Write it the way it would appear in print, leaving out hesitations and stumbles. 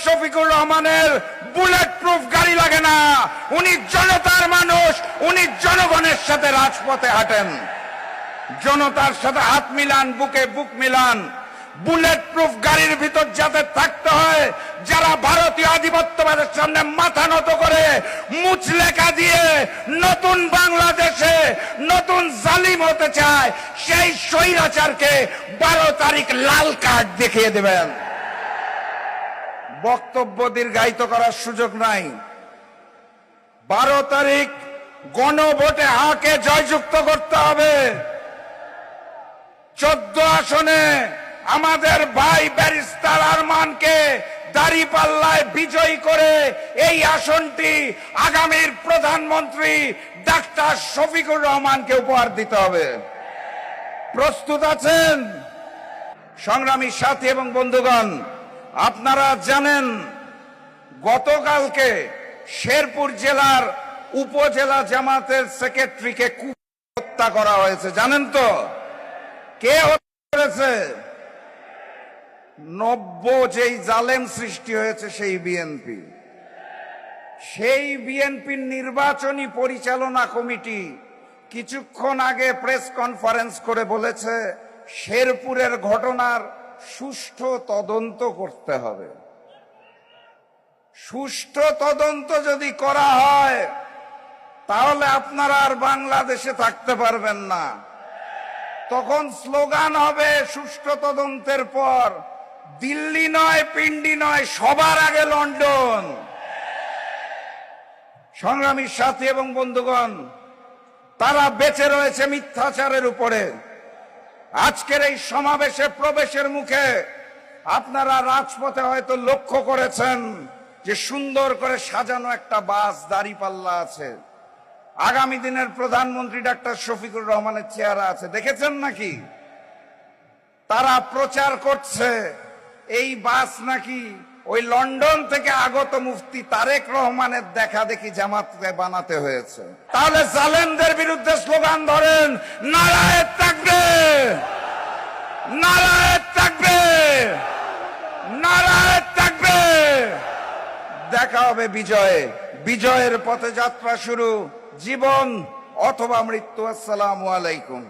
শফিকুর রহমানের bullet proof গাড়ি লাগে না। উনি জনতার মানুষ, উনি জনগণের সাথে রাজপথে হাঁটেন। জনতার সাথে হাত মিলান, বুকে বুক মিলান। বুলেট প্রুফ গাড়ির ভিতর যাতে থাকতে হয়, যারা ভারতীয় আধিপত্যবাদের সামনে মাথা নত করে মুচলেখা দিয়ে নতুন বাংলাদেশে নতুন জালিম হতে চায়, সেই স্বৈরাচারকে 12 তারিখ লাল কার্ড দেখিয়ে দেবেন। বক্তব্য দীর্ঘায়িত করার সুযোগ নাই। 12 তারিখ গণভোটে হাকে জয়যুক্ত করতে হবে। 14 আসনে আমাদের ভাই ব্যারিস্টার আরমানকে দাঁড়িপাল্লায় বিজয়ী করে এই আসনটি আগামীর প্রধানমন্ত্রী ডাক্তার শফিকুর রহমানকে উপহার দিতে হবে। প্রস্তুত আছেন? সংগ্রামী সাথী এবং বন্ধুগণ, আপনারা জানেন গতকালকে শেরপুর জেলার উপজেলা জামাতের সেক্রেটারিকে হত্যা করা হয়েছে। জানেন তো কে হত্যা করেছে? যেই জালেম সৃষ্টি হয়েছে সেই বিএনপি। সেই বিএনপির নির্বাচনী পরিচালনা কমিটি কিছুক্ষণ আগে প্রেস কনফারেন্স করে বলেছে শেরপুরের ঘটনার সুষ্ঠু তদন্ত করতে হবে। সুষ্ঠু তদন্ত যদি করা হয় তাহলে আপনারা আর বাংলাদেশে থাকতে পারবেন না। তখন স্লোগান হবে সুষ্ঠু তদন্তের পর দিল্লি নয়, পিন্ডি নয়, সবার আগে লন্ডন। সংগ্রামী সাথী এবং বন্ধুগণ, তারা বেঁচে রয়েছে মিথ্যাচারের উপরে। আজকের এই সমাবেশে প্রবেশের মুখে আপনারা রাজপথে হয়তো লক্ষ্য করেছেন যে সুন্দর করে সাজানো একটা বাস দাঁড়িপাল্লা আছে। আগামী দিনের প্রধানমন্ত্রী ডাক্তার শফিকুর রহমানের চেহারা আছে, দেখেছেন নাকি? তারা প্রচার করছে এই বাস নাকি ওই লন্ডন থেকে আগত মুফতি তারেক রহমানের দেখা দেখি জামাতে বানাতে হয়েছে। তাহলে জালেমদের বিরুদ্ধে স্লোগান ধরেন, নারায়ে তাকবীর, নারায়ে তাকবীর, নারায়ে তাকবীর। দেখা হবে বিজয়ে। বিজয়ের পথে যাত্রা শুরু, জীবন অথবা মৃত্যু। আসসালামু আলাইকুম।